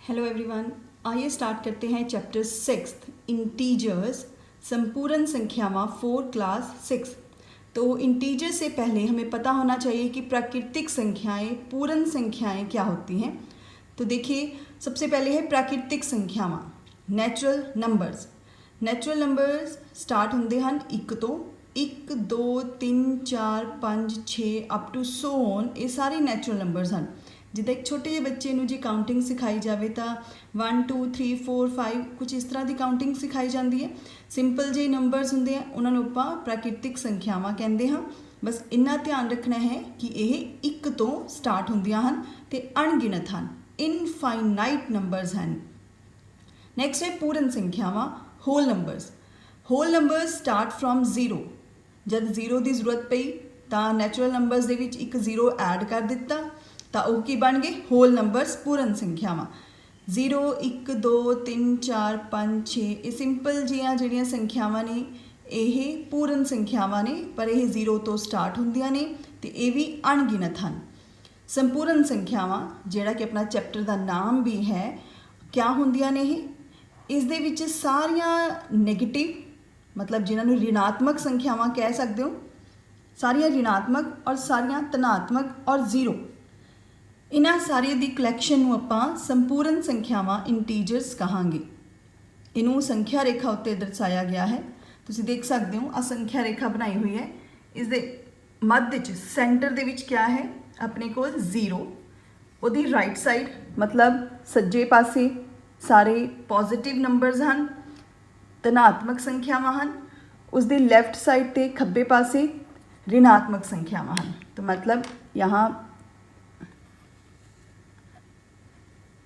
Hello everyone, आइए start करते हैं चैप्टर 6 इंटीजर्स संपूर्ण संख्यावां फॉर क्लास 6। तो इंटीजर से पहले हमें पता होना चाहिए कि प्राकृतिक संख्याएं पूर्ण संख्याएं क्या होती हैं। तो देखिए, सबसे पहले है प्राकृतिक संख्यावां natural numbers. Natural numbers start होंगे हैं 1 तो 1 2 3 4 5 6 अप टू सो ऑन। ये सारे नैचुरल नंबर्स हैं। जिदा एक छोटे ਜਿਹੇ ਬੱਚੇ ਨੂੰ जी काउंटिंग सिखाई जाए तो 1 2 3 4 5 कुछ इस तरह की काउंटिंग सिखाई जाती है। सिंपल जे नंबर्स होंगे हैं उन्होंने ਆਪਾਂ प्राकृतिक संख्यावां कहते हैं। बस इन्ना ध्यान रखना है कि ये 1 तो स्टार्ट होंदियां हैं ते अणगिणत हैं, इनफाइनाइट नंबर्स हैं। नैक्सट है पूर्ण संख्यावां whole numbers. Whole numbers start from 0। जब 0 की जरूरत पई तो नैचुरल नंबर्स दे विच एक 0 ऐड कर दिता तो वह की बन गए होल नंबर्स पूर्ण संख्यावां। 0 1 2 3 4 5 6 ये सिंपल जियां जिहड़ियां संख्यावां ने ये पूर्ण संख्यावां ने, पर यह 0 तो स्टार्ट होंदियां ने ते ये भी अणगिणत हैं। संपूर्ण संख्यावां जिहड़ा कि अपना चैप्टर का नाम भी है, क्या होंदियां ने इस दे विच सारियां नैगेटिव, मतलब जिन्होंने ऋणात्मक संख्यावां कह सकते हो, सारियां ऋणात्मक और सारियां धनात्मक और 0, इन्हां सारियां दी कलैक्शन नूं आपां संपूर्ण संख्यावां इंटीजर्स कहांगे। इनू संख्या रेखा उत्ते दर्शाया गया है। तुसीं देख सकते हो आ संख्या रेखा बनाई हुई है। इस दे मध्य च सेंटर दे विच क्या है अपने कोल 0। उहदी राइट साइड मतलब सज्जे पासे सारे पॉजिटिव नंबर्स हैं, धनात्मक संख्यावां हैं। उसदी लैफ्ट साइड ते खब्बे पासे ऋणात्मक संख्यावां हैं। तो मतलब यहाँ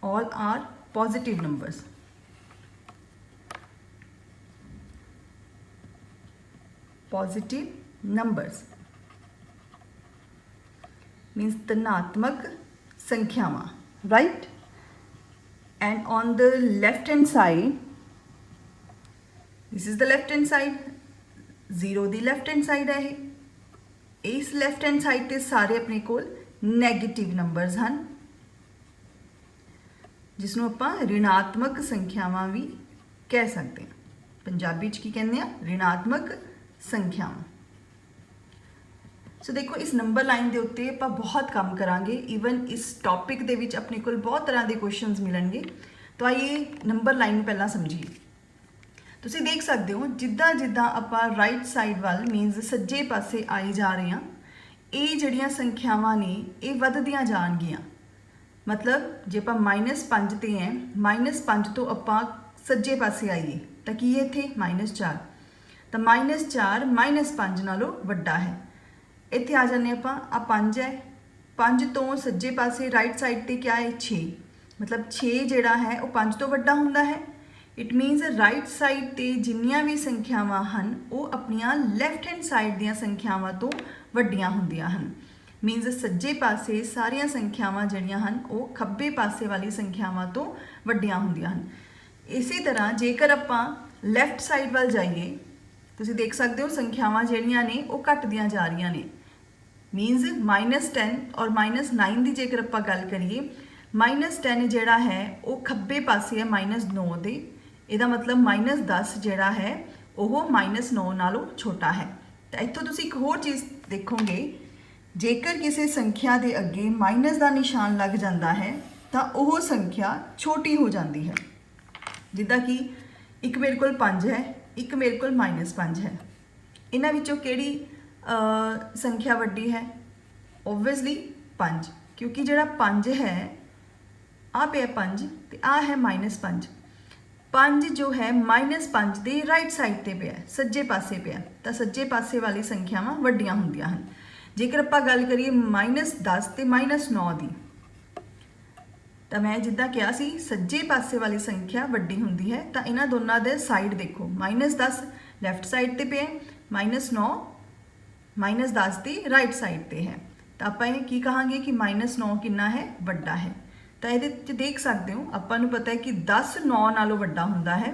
all are positive numbers। Positive numbers means धनात्मक संख्यावां, right? And on the left hand side, this is the left hand side, 0 the left hand side है। इस left hand side ते सारे अपने कोल नेगेटिव नंबर्स हैं, जिसनों आपां ऋणात्मक संख्यावां भी कह सकते हैं। पंजाबी च की कहते हैं ऋणात्मक संख्यावां। सो देखो, इस नंबर लाइन के उत्ते आपां बहुत काम करांगे। ईवन इस टॉपिक दे विच अपने कोल बहुत तरह के क्वेश्चनस मिलणगे। तो आइए नंबर लाइन पहला समझिए। तुसीं देख सकते हो जिद्दां जिद्दां आपां राइट साइड वाल मीनस सज्जे पासे आई जा रहे हैं, ये जिहड़ियां संख्यावां ने ये वधदियां जाणगियां। मतलब जे आप -5 ते हैं, -5 तो आप सज्जे पासे आइए तो की है इत्थे -4, तो -4 -5 नालों वड्डा है। इत्थे आ जाने आप 5 है, 5 तो सज्जे पासे राइट साइड ते क्या है 6, मतलब 6 जिहड़ा है वो 5 तो वड्डा हुंदा है। इट मीनस राइट साइड ते जिन्नियां भी संख्यावां हन वो अपनियां लैफ्ट हैंड साइड दियां संख्यावां तो वड्डियां हुंदियां हन। मीनस सज्जे पासे सारियां संख्यावां जिहड़ियां हन वो खब्बे पासे वाली संख्यावां तो वड्डियां हुंदियां हन। इसी तरह जेकर आपां लैफ्ट साइड वाल जाइए, तुसीं देख सकते हो संख्यावां जिहड़ियां ने वो घटदियां जा रही ने। मीनस -10 और -9 की जेकर आपां गल करिए, -10 जिहड़ा है वो खब्बे पासे है -9 दे। इहदा मतलब -10 जिहड़ा है वो -9 नालों छोटा है। तो इत्थों तुसीं एक होर चीज़ देखोगे, जेकर किसी संख्या के अगे माइनस का निशान लग जाता है तो वह संख्या छोटी हो जाती है। जिदा कि एक मेरे को 5 है, एक मेरे को -5 है। इन्हां विचों किहड़ी संख्या वड्डी है? ओबवियसली 5, क्योंकि जिहड़ा 5 है आ पे 5 ते आ है -5। 5 जो है -5 दे राइट साइड ते पे, सज्जे पासे पे, तो सज्जे पासे वाली संख्यावां वड्डियां हुंदियां हन। जेकर आप गल करिए -10 ते -9 की, तो मैं जिद्दां कहा सी सज्जे पासे वाली संख्या वड्डी हुंदी है। तो इन्हां दोनों दे साइड देखो, -10 लैफ्ट साइड ते पे है, -9 की राइट साइड ते है। तो आप की कहांगे कि -9 कितना है? वड्डा है। तो ये देख सकते हो आपां नूं पता है कि 10 9 नालों वड्डा हुंदा है,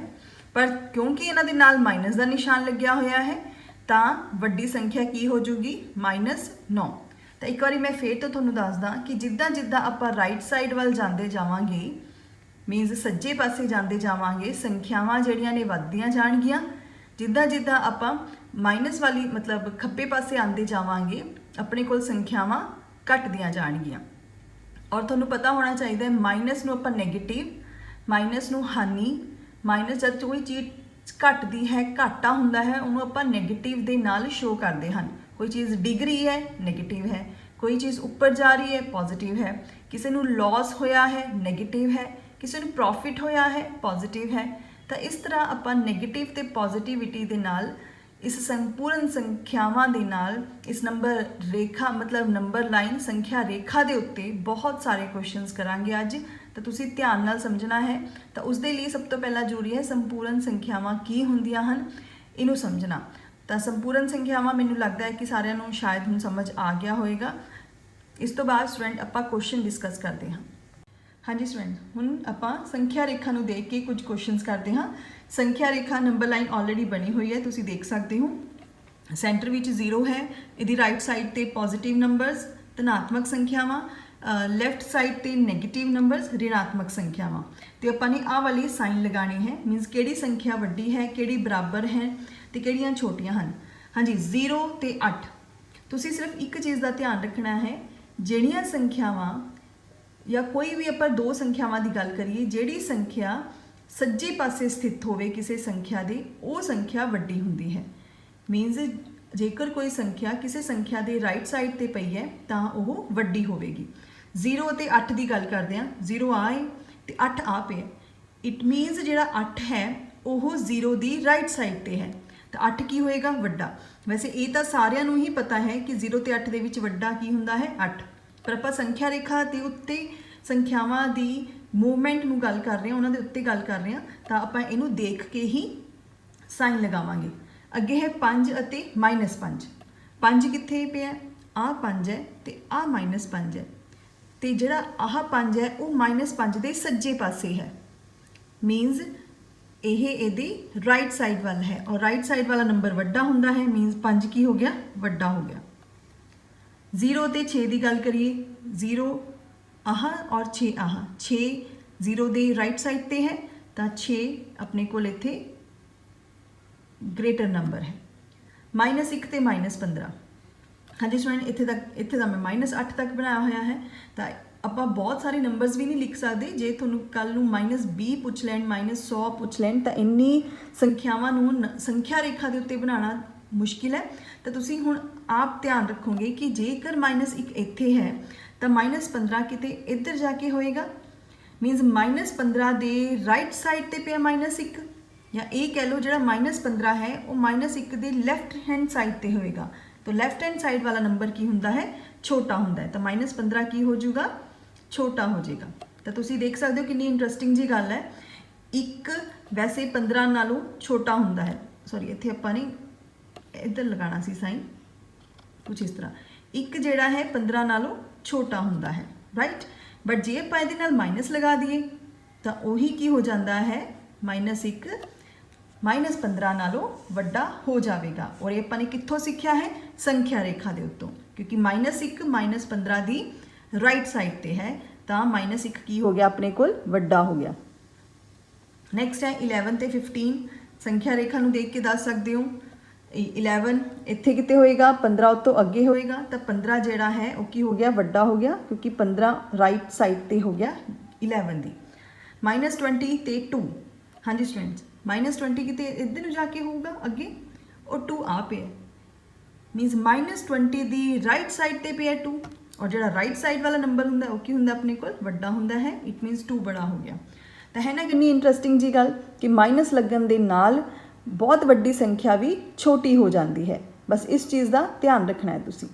पर क्योंकि इन्हां दे नाल माइनस का निशान लग्या होया है तो वड्डी संख्या की हो जूगी -9। तो एक बार मैं फिर तो तुहानूं दसदा कि जिद्दां जिद्दां आपां राइट साइड वाल जांदे जावांगे ਮੀਨਸ ਸੱਜੇ ਪਾਸੇ ਜਾਂਦੇ ਜਾਵਾਂਗੇ ਸੰਖਿਆਵਾਂ ਜਿਹੜੀਆਂ ਨੇ ਵੱਧਦੀਆਂ ਜਾਣਗੀਆਂ। ਜਿੱਦਾਂ ਜਿੱਦਾਂ ਆਪਾਂ ਮਾਈਨਸ ਵਾਲੀ ਮਤਲਬ ਖੱਬੇ ਪਾਸੇ ਆਉਂਦੇ ਜਾਵਾਂਗੇ ਆਪਣੇ ਕੋਲ ਸੰਖਿਆਵਾਂ ਘਟਦੀਆਂ ਜਾਣਗੀਆਂ। ਔਰ ਤੁਹਾਨੂੰ ਪਤਾ ਹੋਣਾ ਚਾਹੀਦਾ ਹੈ ਮਾਈਨਸ ਨੂੰ ਆਪਾਂ ਨੈਗੇਟਿਵ, ਮਾਈਨਸ ਨੂੰ ਹਾਨੀ, ਮਾਈਨਸ ਜਦ ਕੋਈ ਚੀਜ਼ ਘਟਦੀ ਹੈ ਘਾਟਾ ਹੁੰਦਾ ਹੈ ਉਹਨੂੰ ਆਪਾਂ ਨੈਗੇਟਿਵ ਦੇ ਨਾਲ ਸ਼ੋ ਕਰਦੇ ਹਨ। ਕੋਈ ਚੀਜ਼ ਡਿੱਗ ਰਹੀ ਹੈ ਨੈਗੇਟਿਵ ਹੈ, ਕੋਈ ਚੀਜ਼ ਉੱਪਰ ਜਾ ਰਹੀ ਹੈ ਪੋਜ਼ਿਟਿਵ ਹੈ, ਕਿਸੇ ਨੂੰ ਲਾਸ ਹੋਇਆ ਹੈ ਨੈਗੇਟਿਵ ਹੈ, ਕਿਸੇ ਨੂੰ ਪ੍ਰੋਫਿਟ ਹੋਇਆ ਹੈ ਪੋਜ਼ਿਟਿਵ ਹੈ। ਤਾਂ ਇਸ ਤਰ੍ਹਾਂ ਆਪਾਂ ਨੈਗੇਟਿਵ ਤੇ ਪੋਜ਼ਿਟਿਵਿਟੀ ਦੇ ਨਾਲ ਇਸ ਸੰਪੂਰਨ ਸੰਖਿਆਵਾਂ ਦੇ ਨਾਲ ਇਸ ਨੰਬਰ ਰੇਖਾ ਮਤਲਬ ਨੰਬਰ ਲਾਈਨ ਸੰਖਿਆ ਰੇਖਾ ਦੇ ਉੱਤੇ ਬਹੁਤ ਸਾਰੇ ਕੁਐਸਚਨਸ ਕਰਾਂਗੇ ਅੱਜ। ਤਾਂ ਤੁਸੀਂ ਧਿਆਨ ਨਾਲ ਸਮਝਣਾ ਹੈ। ਤਾਂ ਉਸ ਦੇ ਲਈ ਸਭ ਤੋਂ ਪਹਿਲਾਂ ਜ਼ਰੂਰੀ ਹੈ ਸੰਪੂਰਨ ਸੰਖਿਆਵਾਂ ਕੀ ਹੁੰਦੀਆਂ ਹਨ ਇਹਨੂੰ ਸਮਝਣਾ। ਤਾਂ ਸੰਪੂਰਨ ਸੰਖਿਆਵਾਂ ਮੈਨੂੰ ਲੱਗਦਾ ਹੈ ਕਿ ਸਾਰਿਆਂ ਨੂੰ ਸ਼ਾਇਦ ਹੁਣ ਸਮਝ ਆ ਗਿਆ ਹੋਵੇਗਾ। ਇਸ ਤੋਂ ਬਾਅਦ ਸਟੂਡੈਂਟ ਆਪਾਂ ਕੁਐਸਚਨ ਡਿਸਕਸ ਕਰਦੇ ਹਾਂ। ਹਾਂਜੀ ਸਟੂਡੈਂਟ, ਹੁਣ ਆਪਾਂ ਸੰਖਿਆ ਰੇਖਾ ਨੂੰ ਦੇਖ ਕੇ ਕੁਝ ਕੁਐਸਚਨਸ ਕਰਦੇ ਹਾਂ। ਸੰਖਿਆ ਰੇਖਾ ਨੰਬਰ ਲਾਈਨ ਆਲਰੇਡੀ ਬਣੀ ਹੋਈ ਹੈ, ਤੁਸੀਂ ਦੇਖ ਸਕਦੇ ਹੋ। ਸੈਂਟਰ ਵਿੱਚ 0 ਹੈ, ਇਹਦੀ ਰਾਈਟ ਸਾਈਡ ਤੇ ਪੋਜ਼ਿਟਿਵ ਨੰਬਰਸ ਧਨਾਤਮਕ ਸੰਖਿਆਵਾਂ, ਲੈਫਟ ਸਾਈਡ ਤੇ ਨੈਗੇਟਿਵ ਨੰਬਰਸ ऋणात्मक ਸੰਖਿਆਵਾਂ। ਤੇ ਆਪਾਂ ਨੇ ਆਹ ਵਾਲੀ ਸਾਈਨ ਲਗਾਣੀ ਹੈ, ਮੀਨਸ ਕਿਹੜੀ ਸੰਖਿਆ ਵੱਡੀ ਹੈ, ਕਿਹੜੀ ਬਰਾਬਰ ਹੈ ਤੇ ਕਿਹੜੀਆਂ ਛੋਟੀਆਂ ਹਨ। ਹਾਂਜੀ 0 ਤੇ 8, ਤੁਸੀਂ ਸਿਰਫ ਇੱਕ ਚੀਜ਼ ਦਾ ਧਿਆਨ ਰੱਖਣਾ ਹੈ, ਜਿਹੜੀਆਂ ਸੰਖਿਆਵਾਂ ਜਾਂ ਕੋਈ ਵੀ ਆਪਾਂ ਦੋ ਸੰਖਿਆਵਾਂ ਦੀ ਗੱਲ ਕਰੀਏ, ਜਿਹੜੀ ਸੰਖਿਆ ਸੱਜੇ ਪਾਸੇ ਸਥਿਤ ਹੋਵੇ ਕਿਸੇ ਸੰਖਿਆ ਦੇ ਉਹ ਸੰਖਿਆ ਵੱਡੀ ਹੁੰਦੀ ਹੈ। ਮੀਨਸ ਜੇਕਰ ਕੋਈ ਸੰਖਿਆ ਕਿਸੇ ਸੰਖਿਆ ਦੇ ਰਾਈਟ ਸਾਈਡ ਤੇ ਪਈ ਹੈ ਤਾਂ ਉਹ ਵੱਡੀ ਹੋਵੇਗੀ। 0 ਅਤੇ 8 ਦੀ ਗੱਲ ਕਰਦੇ ਹਾਂ, 0 ਆ ਹੈ ਤੇ 8 ਆ ਪਿਆ, ਇਟ ਮੀਨਸ ਜਿਹੜਾ 8 ਹੈ ਉਹ 0 ਦੀ ਰਾਈਟ ਸਾਈਡ ਤੇ ਹੈ ਤਾਂ 8 ਕੀ ਹੋਏਗਾ ਵੱਡਾ। ਵੈਸੇ ਇਹ ਤਾਂ ਸਾਰਿਆਂ ਨੂੰ ਹੀ ਪਤਾ ਹੈ ਕਿ 0 ਤੇ 8 ਦੇ ਵਿੱਚ ਵੱਡਾ ਕੀ ਹੁੰਦਾ ਹੈ 8, ਪਰ ਆਪਾਂ ਸੰਖਿਆ ਰੇਖਾ ਦੇ ਉੱਤੇ ਸੰਖਿਆਵਾਂ ਦੀ ਮੂਵਮੈਂਟ ਨੂੰ ਗੱਲ ਕਰ ਰਹੇ ਹਾਂ, ਉਹਨਾਂ ਦੇ ਉੱਤੇ ਗੱਲ ਕਰ ਰਹੇ ਹਾਂ, ਤਾਂ ਆਪਾਂ ਇਹਨੂੰ ਦੇਖ ਕੇ ਹੀ ਸਾਈਨ ਲਗਾਵਾਂਗੇ। ਅੱਗੇ ਹੈ 5 ਅਤੇ -5। 5 ਕਿੱਥੇ ਪਿਆ, ਆਹ 5 ਹੈ ਤੇ ਆਹ -5 ਹੈ ਤੇ ਜਿਹੜਾ ਆਹ 5 ਹੈ ਉਹ -5 ਦੇ ਸੱਜੇ ਪਾਸੇ ਹੈ। ਮੀਨਸ ਇਹ ਇਹਦੀ ਰਾਈਟ ਸਾਈਡ ਵੱਲ ਹੈ ਔਰ ਰਾਈਟ ਸਾਈਡ ਵਾਲਾ ਨੰਬਰ ਵੱਡਾ ਹੁੰਦਾ ਹੈ, ਮੀਨਸ 5 ਕੀ ਹੋ ਗਿਆ ਵੱਡਾ ਹੋ ਗਿਆ। 0 ਤੇ 6 ਦੀ ਗੱਲ ਕਰੀਏ, 0 ਆਹ ਔਰ 6 ਆਹ, 6 0 ਦੇ ਰਾਈਟ ਸਾਈਡ ਤੇ ਹੈ ਤਾਂ 6 ਆਪਣੇ ਕੋਲ ਇੱਥੇ ਗ੍ਰੇਟਰ ਨੰਬਰ ਹੈ। -1 ਤੇ -15। ਹਾਂਜੀ ਸਟੂਡੈਂਟ, ਇੱਥੇ ਤਾਂ ਮੈਂ -8 ਤੱਕ ਬਣਾਇਆ ਹੋਇਆ ਹੈ। ਤਾਂ ਆਪਾਂ ਬਹੁਤ ਸਾਰੇ ਨੰਬਰਸ ਵੀ ਨਹੀਂ ਲਿਖ ਸਕਦੇ। ਜੇ ਤੁਹਾਨੂੰ ਕੱਲ ਨੂੰ -20 ਪੁੱਛ ਲੈਣ, -100 ਪੁੱਛ ਲੈਣ ਤਾਂ ਇੰਨੀ ਸੰਖਿਆਵਾਂ ਨੂੰ ਸੰਖਿਆ ਰੇਖਾ ਦੇ ਉੱਤੇ ਬਣਾਉਣਾ ਮੁਸ਼ਕਿਲ ਹੈ। ਤਾਂ ਤੁਸੀਂ ਹੁਣ ਆਪ ਧਿਆਨ ਰੱਖੋਗੇ ਕਿ ਜੇਕਰ -1 ਇੱਥੇ ਹੈ ਤਾਂ -15 ਕਿਤੇ ਇੱਧਰ ਜਾ ਕੇ ਹੋਏਗਾ। ਮੀਨਸ -15 ਦੇ ਰਾਈਟ ਸਾਈਡ ਤੇ ਪਿਆ -1, ਜਾਂ ਇਹ ਕਹਿ ਲਓ ਜਿਹੜਾ -15 ਹੈ ਉਹ -1 ਦੇ ਲੈਫਟ ਹੈਂਡ ਸਾਈਡ ਤੇ ਹੋਏਗਾ। ਤਾਂ ਲੈਫਟ ਹੈਂਡ ਸਾਈਡ ਵਾਲਾ ਨੰਬਰ ਕੀ ਹੁੰਦਾ ਹੈ ਛੋਟਾ ਹੁੰਦਾ ਹੈ, ਤਾਂ -15 ਕੀ ਹੋ ਜਾਊਗਾ ਛੋਟਾ ਹੋ ਜਾਏਗਾ। ਤਾਂ ਤੁਸੀਂ ਦੇਖ ਸਕਦੇ ਹੋ ਕਿੰਨੀ ਇੰਟਰਸਟਿੰਗ ਜੀ ਗੱਲ ਹੈ। 1 ਵੈਸੇ 15 ਨਾਲੋਂ ਛੋਟਾ ਹੁੰਦਾ ਹੈ, ਸੌਰੀ ਇੱਥੇ ਆਪਾਂ ਨੇ ਇੱਧਰ ਲਗਾਉਣਾ ਸੀ ਸਾਈਨ ਕੁਛ ਇਸ ਤਰ੍ਹਾਂ। 1 ਜਿਹੜਾ ਹੈ 15 ਨਾਲੋਂ ਛੋਟਾ ਹੁੰਦਾ ਹੈ, ਰਾਈਟ। ਬਟ ਜੇ ਆਪਾਂ ਇਹਦੇ ਨਾਲ ਮਾਈਨਸ ਲਗਾ ਦਈਏ ਤਾਂ ਉਹੀ ਕੀ ਹੋ ਜਾਂਦਾ ਹੈ -1 -15 ਨਾਲੋਂ ਵੱਡਾ ਹੋ ਜਾਵੇਗਾ। ਔਰ ਇਹ ਆਪਾਂ ਨੇ ਕਿੱਥੋਂ ਸਿੱਖਿਆ ਹੈ ਸੰਖਿਆ ਰੇਖਾ ਦੇ ਉੱਤੋਂ, ਕਿਉਂਕਿ -1 -15 ਦੀ ਰਾਈਟ ਸਾਈਡ ਤੇ ਹੈ ਤਾਂ -1 ਕੀ ਹੋ ਗਿਆ ਆਪਣੇ ਕੋਲ ਵੱਡਾ ਹੋ ਗਿਆ। ਨੈਕਸਟ ਹੈ 11 ਤੇ 15। ਸੰਖਿਆ ਰੇਖਾ ਨੂੰ ਦੇਖ ਕੇ ਦੱਸ ਸਕਦੇ ਹੋ 11 ਇੱਥੇ ਕਿਤੇ ਹੋਏਗਾ, 15 ਉਤੋਂ ਅੱਗੇ ਹੋਏਗਾ ਤਾਂ 15 ਜਿਹੜਾ ਹੈ ਉਹ ਕੀ ਹੋ ਗਿਆ ਵੱਡਾ ਹੋ ਗਿਆ, ਕਿਉਂਕਿ 15 ਰਾਈਟ ਸਾਈਡ ਤੇ ਹੋ ਗਿਆ 11 ਦੀ। -20 ਤੇ 2। ਹਾਂਜੀ ਸਟੂਡੈਂਟਸ, -20 ਕਿਤੇ ਇੱਧਰ ਨੂੰ ਜਾ ਕੇ ਹੋਊਗਾ ਅੱਗੇ ਔਰ 2 ਆ ਪਿਆ, ਮੀਨਸ -20 ਦੀ ਰਾਈਟ ਸਾਈਡ ਤੇ ਪਿਆ 2 ਔਰ ਜਿਹੜਾ ਰਾਈਟ ਸਾਈਡ ਵਾਲਾ ਨੰਬਰ ਹੁੰਦਾ ਉਹ ਕੀ ਹੁੰਦਾ ਆਪਣੇ ਕੋਲ ਵੱਡਾ ਹੁੰਦਾ ਹੈ, ਇਟ ਮੀਨਸ 2 ਬੜਾ ਹੋ ਗਿਆ। ਤਾਂ ਹੈ ਨਾ ਕਿੰਨੀ ਇੰਟਰਸਟਿੰਗ ਜੀ ਗੱਲ ਕਿ ਮਾਈਨਸ ਲੱਗਣ ਦੇ ਨਾਲ ਬਹੁਤ ਵੱਡੀ ਸੰਖਿਆ ਵੀ ਛੋਟੀ ਹੋ ਜਾਂਦੀ ਹੈ। ਬਸ ਇਸ ਚੀਜ਼ ਦਾ ਧਿਆਨ ਰੱਖਣਾ ਹੈ ਤੁਸੀਂ।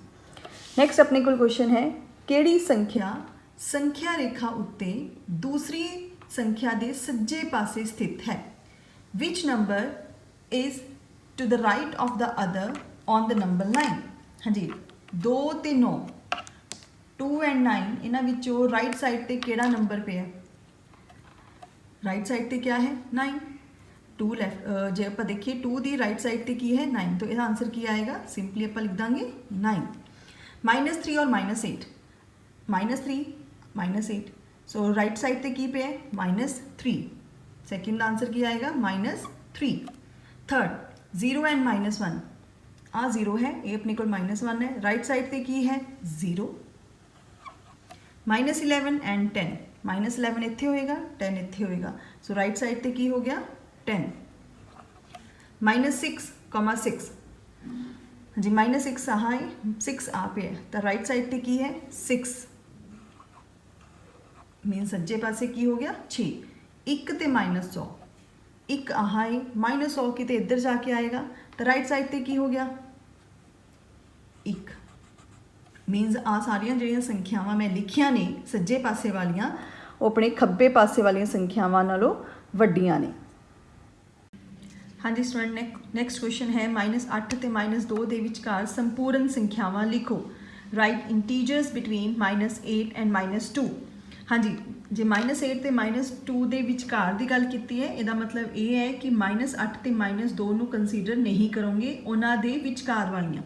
ਨੈਕਸਟ ਆਪਣੇ ਕੋਲ ਕੁਐਸਚਨ ਹੈ, ਕਿਹੜੀ ਸੰਖਿਆ ਸੰਖਿਆ ਰੇਖਾ ਉੱਤੇ ਦੂਸਰੀ ਸੰਖਿਆ ਦੇ ਸੱਜੇ ਪਾਸੇ ਸਥਿਤ ਹੈ। Which number is to the right of the other on the number line. ਹਾਂਜੀ 2 ਤੇ 9, 2 ਐਂਡ 9 ਇਹਨਾਂ ਵਿੱਚੋਂ ਰਾਈਟ ਸਾਈਡ ਤੇ ਕਿਹੜਾ ਨੰਬਰ ਪਿਆ, ਰਾਈਟ ਸਾਈਡ ਤੇ ਕਿਆ ਹੈ 9। 2 ਲੈਫਟ, ਜੇ ਆਪਾਂ ਦੇਖੀਏ 2 ਦੀ ਰਾਈਟ ਸਾਈਡ ਤੇ ਕੀ ਹੈ 9, ਤਾਂ ਇਹਦਾ ਆਂਸਰ ਕੀ ਆਏਗਾ, ਸਿੰਪਲੀ ਆਪਾਂ ਲਿਖ ਦਾਂਗੇ 9। -3 ਔਰ -8, -3 -8, सो राइट साइड ते की पे है -3, सैकेंड आंसर की आएगा -3। थर्ड 0 एंड -1, आ 0 है, ये अपने को -1 है, राइट साइड ते की है 0। -11 एंड 10, -11 इत्थे होएगा, 10 इत्थे होएगा, सो राइट साइड ते की हो गया 10। -6, -6, जी -6 आहा है, 6 आ पे है, तो राइट साइड ते की है 6, मीन सज्जे पासे की हो गया 6। 1 ते -100, 1 आहा है, -100 किते इधर जाके आएगा, तो राइट साइड ते की हो गया 1। मीनस आ सारिया ਜਿਹੜੀਆਂ ਸੰਖਿਆਵਾਂ मैं लिखिया ने सज्जे पासे वालियां ਉਹ ਆਪਣੇ ਖੱਬੇ ਪਾਸੇ ਵਾਲੀਆਂ ਸੰਖਿਆਵਾਂ ਨਾਲੋਂ ਵੱਡੀਆਂ ਨੇ। हाँ जी स्टूडेंट, नैक्सट क्वेश्चन है -8 ਤੇ -2 ਦੇ ਵਿਚਕਾਰ ਸੰਪੂਰਨ ਸੰਖਿਆਵਾਂ ਲਿਖੋ। Right integers between -8 and -2। हाँ जी, ਜੇ -8 ਤੇ -2 ਦੇ ਵਿਚਕਾਰ ਦੀ ਗੱਲ ਕੀਤੀ ਹੈ, ਇਹਦਾ ਮਤਲਬ ਇਹ ਹੈ ਕਿ -8 ਤੇ -2 ਨੂੰ ਕੰਸੀਡਰ ਨਹੀਂ ਕਰੋਗੇ, ਉਹਨਾਂ ਦੇ ਵਿਚਕਾਰ ਵਾਲੀਆਂ।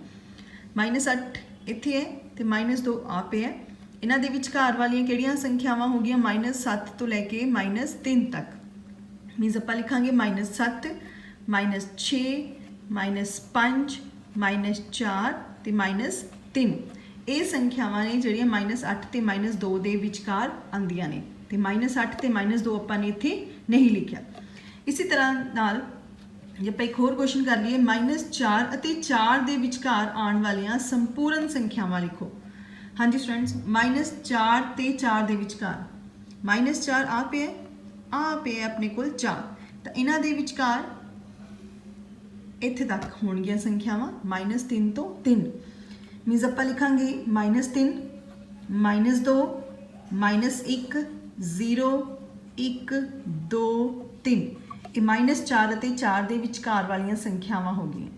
-8 ਇੱਥੇ ਹੈ ਤੇ -2 ਆ पे ਹੈ, ਇਹਨਾਂ ਦੇ ਵਿਚਕਾਰ ਵਾਲੀਆਂ ਕਿਹੜੀਆਂ ਸੰਖਿਆਵਾਂ ਹੋ ਗਈਆਂ -7 ਤੋਂ ਲੈ ਕੇ -3 ਤੱਕ। ਮੀਨਸ ਆਪਾਂ ਲਿਖਾਂਗੇ -7, -6, -5, -4 ਤੇ -3। ਇਹ ਸੰਖਿਆਵਾਂ ਨੇ ਜਿਹੜੀਆਂ -8 ਤੇ -2 ਦੇ ਵਿਚਕਾਰ ਆਉਂਦੀਆਂ ਨੇ, ਤੇ -8 ਤੇ -2 ਆਪਾਂ ਨੇ ਇੱਥੇ ਨਹੀਂ ਲਿਖਿਆ। ਇਸੇ ਤਰ੍ਹਾਂ ਨਾਲ ਜੇ ਆਪਾਂ ਇੱਕ ਹੋਰ ਕੁਐਸਚਨ ਕਰ ਲਈਏ, -4 ਅਤੇ 4 ਦੇ ਵਿਚਕਾਰ ਆਉਣ ਵਾਲੀਆਂ ਸੰਪੂਰਨ ਸੰਖਿਆਵਾਂ ਲਿਖੋ। हाँ जी स्टूडेंट्स, -4 ਤੇ 4 ਦੇ ਵਿਚਕਾਰ, -4 ਆ पे है, ਆ पे है अपने कोल 4, ਤਾਂ ਇਹਨਾਂ ਦੇ ਵਿਚਕਾਰ ਇੱਥੇ ਤੱਕ ਹੋਣਗੀਆਂ ਸੰਖਿਆਵਾਂ -3 ਤੋਂ 3। ਮੀਨਸ ਆਪਾਂ ਲਿਖਾਂਗੇ -3, -2, -1, 0, 1, 2, 3। ਇਹ -4 ਅਤੇ 4 ਦੇ ਵਿਚਕਾਰ ਵਾਲੀਆਂ ਸੰਖਿਆਵਾਂ ਹੋ ਗਈਆਂ।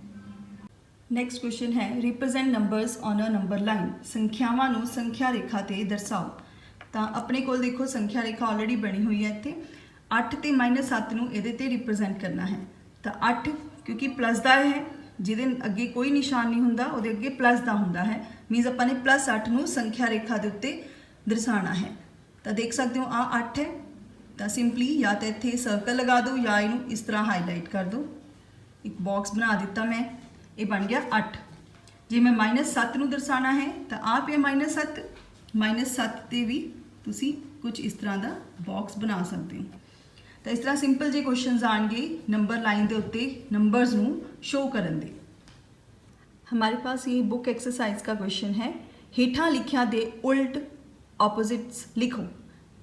ਨੈਕਸਟ ਕੁਐਸਚਨ ਹੈ represent numbers on a number line. ਸੰਖਿਆਵਾਂ ਨੂੰ ਸੰਖਿਆ ਰੇਖਾ ਤੇ ਦਰਸਾਓ। ਤਾਂ ਆਪਣੇ ਕੋਲ ਦੇਖੋ ਸੰਖਿਆ ਰੇਖਾ ਆਲਰੇਡੀ ਬਣੀ ਹੋਈ ਹੈ ਇੱਥੇ। 8 ਤੇ -7 ਨੂੰ ਇਹਦੇ ਤੇ ਰਿਪਰੈਜ਼ੈਂਟ ਕਰਨਾ ਹੈ। ਤਾਂ 8 ਕਿਉਂਕਿ ਪਲੱਸ ਦਾ ਹੈ, ਜਿਹਦੇ ਅੱਗੇ ਕੋਈ ਨਿਸ਼ਾਨ ਨਹੀਂ ਹੁੰਦਾ ਉਹਦੇ ਅੱਗੇ ਪਲੱਸ ਦਾ ਹੁੰਦਾ ਹੈ, ਮੀਨਸ ਆਪਾਂ ਨੇ +8 ਨੂੰ ਸੰਖਿਆ ਰੇਖਾ ਦੇ ਉੱਤੇ ਦਰਸਾਉਣਾ ਹੈ। ਤਾਂ ਦੇਖ ਸਕਦੇ ਹੋ ਆ 8 ਹੈ, ਤਾਂ ਸਿੰਪਲੀ ਜਾਂ ਤਾਂ ਇੱਥੇ ਸਰਕਲ ਲਗਾ ਦਿਓ ਜਾਂ ਇਹਨੂੰ ਇਸ ਤਰ੍ਹਾਂ ਹਾਈਲਾਈਟ ਕਰ ਦਿਓ। ਇੱਕ ਬਾਕਸ ਬਣਾ ਦਿੱਤਾ ਮੈਂ, ਇਹ ਬਣ ਗਿਆ 8। ਜੇ ਮੈਂ -7 ਨੂੰ ਦਰਸਾਉਣਾ ਹੈ ਤਾਂ ਆ ਪਿਆ -7, -7 ਤੇ ਵੀ ਤੁਸੀਂ ਕੁਝ ਇਸ ਤਰ੍ਹਾਂ ਦਾ ਬਾਕਸ ਬਣਾ ਸਕਦੇ ਹੋ। ਤਾਂ ਇਸ ਤਰ੍ਹਾਂ ਸਿੰਪਲ ਜੇ ਕੁਐਸਚਨਸ ਆਣਗੇ ਨੰਬਰ ਲਾइन ਦੇ ਉੱਤੇ ਨੰਬਰਸ ਨੂੰ ਸ਼ੋ ਕਰਨ ਦੇ। हमारे पास ये बुक एक्सरसाइज का क्वेश्चन है, ਹੇਠਾਂ ਲਿਖਿਆ ਦੇ ਉਲਟ ਆਪੋजिट्स ਲਿਖੋ।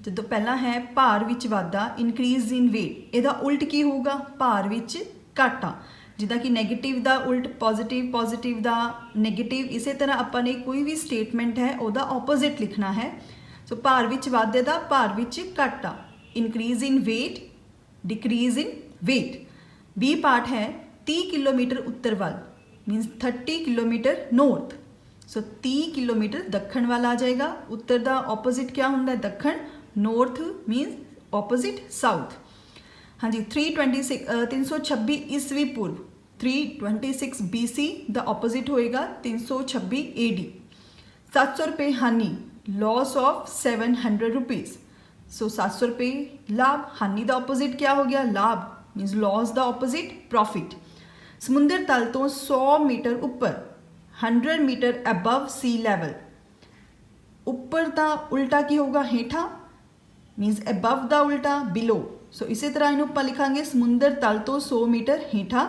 ਜਦੋਂ ਪਹਿਲਾ ਹੈ ਭਾਰ ਵਿੱਚ ਵਾਧਾ, ਇਨਕਰੀਜ਼ ਇਨ weight, ਇਹਦਾ ਉਲਟ ਕੀ ਹੋਊਗਾ? ਭਾਰ ਵਿੱਚ ਘਾਟਾ। ਜਿੱਦਾਂ ਕਿ ਨੈਗੇਟਿਵ ਦਾ ਉਲਟ ਪੋਜ਼ਿਟਿਵ, ਪੋਜ਼ਿਟਿਵ ਦਾ ਨੈਗੇਟਿਵ। ਇਸੇ ਤਰ੍ਹਾਂ ਆਪਾਂ ਨੇ ਕੋਈ ਵੀ ਸਟੇਟਮੈਂਟ ਹੈ ਉਹਦਾ ਆਪੋਜ਼ਿਟ ਲਿਖਣਾ ਹੈ। ਸੋ ਭਾਰ ਵਿੱਚ ਵਾਧੇ ਦਾ ਭਾਰ ਵਿੱਚ ਘਾਟਾ, increase in weight, decrease in weight. B part है 30 किलोमीटर उत्तर वाल, means 30 kilometre north. So 30 kilometre दक्षिण वाल आ जाएगा। उत्तर का ऑपोजिट क्या होंगे? दक्षिण। North means opposite south. हाँ जी, 326 ईस्वी पूर्व, 326 BC द ऑपोजिट होएगा 326 AD। 700 रुपये हानि, लॉस ऑफ 700 रुपीज़। सो 700 रुपये लाभ, हानि का ऑपोजिट क्या हो गया? लाभ, मीन्स लॉस का ऑपोजिट प्रॉफिट। समुंदर तल तो 100 मीटर उपर, 100 मीटर अबव सी लैवल। उपर का उल्टा की होगा? हेठा, मीन्स अबव का उल्टा बिलो। सो इसी तरह इन्हों आप लिखांगे समुंदर तल तो 100 मीटर हेठा,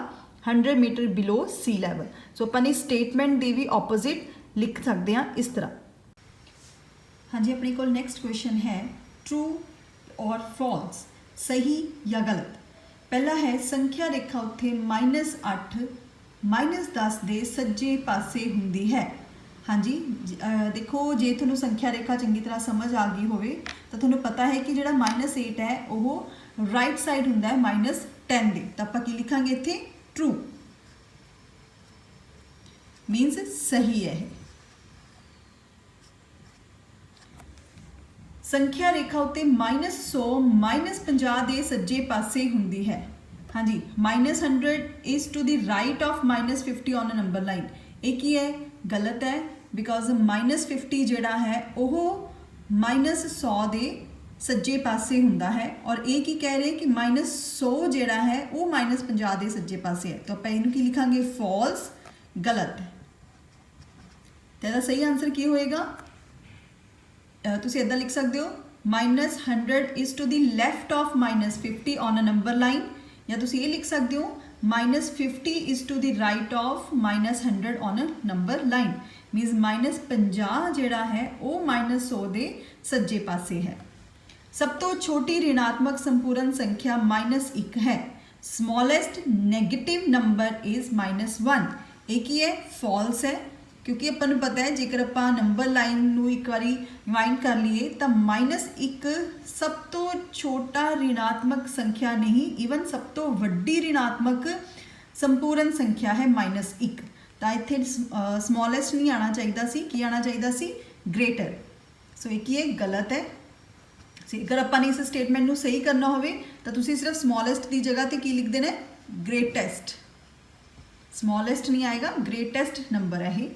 100 मीटर बिलो सी लैवल। सो अपनी स्टेटमेंट के भी ऑपोजिट लिख सकते हैं इस तरह। हाँ जी, अपने को नैक्सट क्वेश्चन है ट्रू और फॉल्स, सही या गलत। पहला है संख्या रेखा उत्थे -8 -10 के सज्जे पासे हुंदी है। हाँ जी, देखो जे तुहानूं संख्या रेखा चंगी तरह समझ आ गई होवे तो तुहानूं पता है कि जिहड़ा -8 है वो राइट साइड हुंदा है -10 दे। तो आपां की लिखांगे इत्थे? ट्रू, मीनस सही है। संख्या रेखा उत्ते -100 -50 के सज्जे पासे हुंदी है। हाँ जी, -100 is to the right of -50 on a number line. एक ही है, गलत है, बिकॉज -50 जिहड़ा है वह -100 के सज्जे पासे हुंदा है और ये की कह रहे कि -100 जिहड़ा है वो -50 के सज्जे पासे है। तो आप इहनूं की लिखांगे फॉल्स, गलत। तो इसदा सही आंसर की होएगा, तुसीं इदां लिख सकते हो -100 is to the left of -50 on a number line, या तुसीं ये लिख सकते हो -50 is to the right of -100 on a number line. Minus -50 जिहड़ा है वो -100 के सज्जे पासे है। सब तो छोटी ऋणात्मक संपूर्ण संख्या -1 है। Smallest negative number is -1। एक ही है, फॉल्स है, क्योंकि अपन नूं पता है जेकर आप नंबर लाइन नूं एक बारी रिवाइंड कर लीए तो -1 सब तो छोटा ऋणात्मक संख्या नहीं, इवन सब तो वड्डी ऋणात्मक संपूर्ण संख्या है -1। तो इत्थे स्मॉलेस्ट नहीं आना चाहिए सी, की आना चाहिए सी ग्रेटर। सो एक ही है, गलत है। अगर अपन इस स्टेटमेंट नूं सही करना होवे तो तुसीं सिर्फ स्मॉलेस्ट की जगह ते की लिख देना, ग्रेटेस्ट। स्मॉलेस्ट नहीं आएगा, ग्रेटेस्ट नंबर है ये।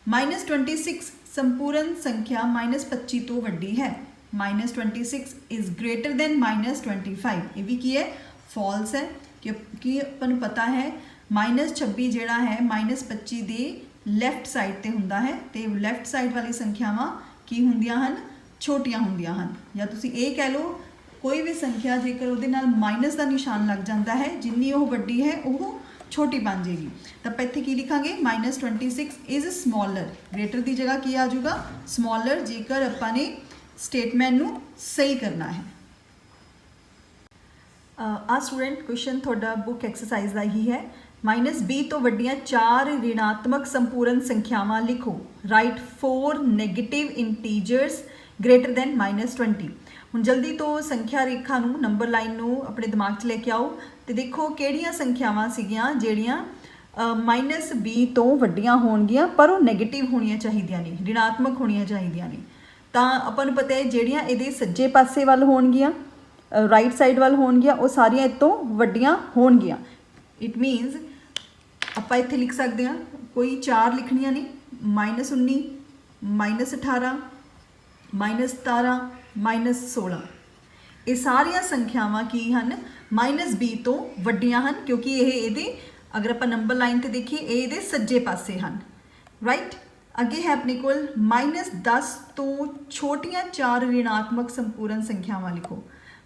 -26 संपूर्ण संख्या -25 तो वड्डी है। -26 इज ग्रेटर देन -25। ये भी की है, फॉल्स है, क्योंकि अपन पता है -26 जिहड़ा है -25 दे लैफ्ट साइड ते हुंदा है, ते लैफ्ट साइड वाली संख्यावां की हुंदियां हन, छोटियां हुंदियां हन। या तुसीं ये कह लो कोई भी संख्या जेकर उहदे नाल माइनस का निशान लग जाता है, जिन्नी वो वड्डी है वो छोटी बन जाएगी। तो आप इत्थे की लिखांगे -26 इज स्मॉलर। ग्रेटर की जगह की आ जाऊगा, स्मॉलर, जेकर आपां ने स्टेटमेंट नूं सही करना है। आ स्टूडेंट क्वेश्चन थोड़ा बुक एक्सरसाइज का ही है। -20 तो वड्डियां 4 ऋणात्मक संपूर्ण संख्यावां लिखो। Right 4 negative integers greater than -20। हुण जल्दी तो संख्या रेखा नूं, नंबर लाइन नूं अपने दिमाग 'च लेके आओ तो देखो किहड़ियां संख्यावां सीगियां जिहड़ियां -20 तो वड्डियां होणगियां पर वो नैगेटिव होणियां चाहीदियां ने, ऋणात्मक होणियां चाहीदियां ने। तां आपां नूं पता है जिहड़ियां इहदे सज्जे पासे वल होणगियां, राइट साइड वल होणगियां, वो सारियां इस तों वड्डियां होणगियां। इट मीनस आपां इत्थे लिख सकदे हां, कोई 4 लिखणियां ने, -19, -18, -17, -16, ये सारिया संख्यावां की हन -20 तो वड्डियां हन, क्योंकि ये अगर आप नंबर लाइन ते देखिए ये सज्जे पासे हन। राइट, अगे है अपने कोल -10 तो छोटियां 4 ऋणात्मक संपूर्ण संख्यावां लिखो।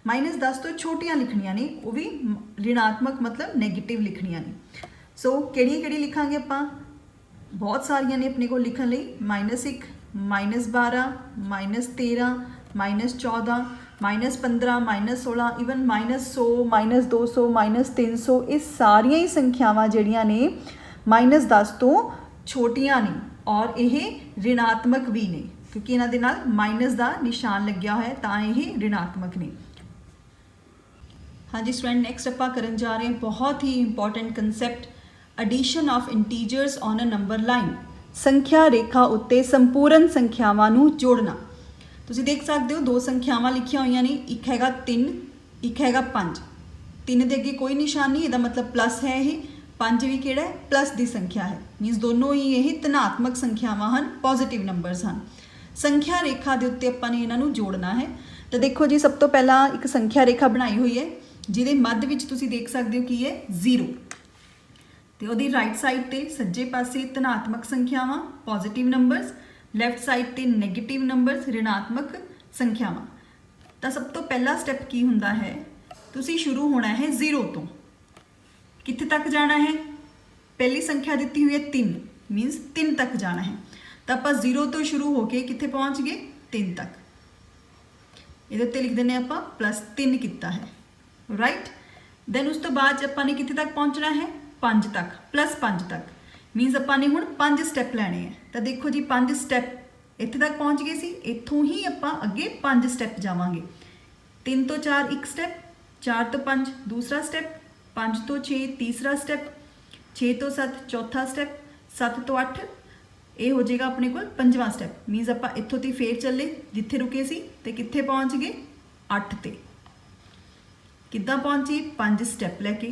-10 तो छोटियां लिखनियां ने, वो भी ऋणात्मक मतलब नैगेटिव लिखनियां ने। सो किहड़ी लिखांगे आपां, बहुत सारियां ने अपने को लिखण लई। -1, -12, -13, -14, -15, -16, इवन -100, -200, -300, ये सारिया ही संख्यावां जिहड़ियां ने -10 तो छोटियां ने और ये ऋणात्मक भी ने, क्योंकि इन्हां दे नाल माइनस का निशान लग्या होया तां ये ऋणात्मक ने। हाँ जी स्टूडेंट, नैक्सट आपां करन जा रहे हैं बहुत ही important concept, addition of integers on a number line. संख्या रेखा उत्ते संपूर्ण संख्यावां नूं जोड़ना। तुसीं देख सकते हो 2 संख्यावां लिखियां होईयां ने, एक हैगा 3, एक हैगा 5। 3 दे अगे कोई निशान नहीं, इहदा मतलब प्लस है ये। 5 भी किहड़ा है, प्लस की संख्या है। मीनस दोनों ही ये धनात्मक संख्यावां हन, पॉजिटिव नंबरस हन। संख्या रेखा के उत्ते आपां ने इन्हां नूं जोड़ना है। तो देखो जी, सब तो पहला एक संख्या रेखा बनाई हुई है जिहदे मध्य विच तुसीं देख सकते हो कि है 0। तो वो राइट साइड ते सज्जे पासे धनात्मक संख्यावां पॉजिटिव नंबरस, लैफ्ट साइड ते नैगेटिव नंबरस ऋणात्मक संख्यावां। तो सब तो पहला स्टैप की हुंदा है, तुसीं शुरू होना है 0 तो। कित्थे तक जाना है, पहली संख्या दिती हुई है 3, मीनस 3 तक जाना है। तो आप 0 तो शुरू होके कित्थे पहुँच गए, 3 तक। ये उत्ते लिख देने आपां +3 किता है। राइट, दैन उस तो बाद आपां ने कित्थे तक पहुँचना है, 5 तक, +5 तक। मीनस आपां ने हुण 5 स्टैप लैणे हैं। तो देखो जी 5 स्टैप इत्थे तक पहुँच गए सी, इत्थों ही आपां अगे 5 स्टैप जावांगे। 3 तो 4 एक स्टैप, 4 तो 5 दूसरा स्टैप, 5 तो 6 तीसरा स्टैप, 6 तो 7 चौथा स्टैप, 7 तो 8 ये हो जाएगा अपने को 5वां स्टैप। मीनस आपां इत्थों ती फेर चले जिथे रुके सी ते कित्थे पहुँच गए, 8 ते। किद्दां पहुँचे, 5 स्टैप लैके।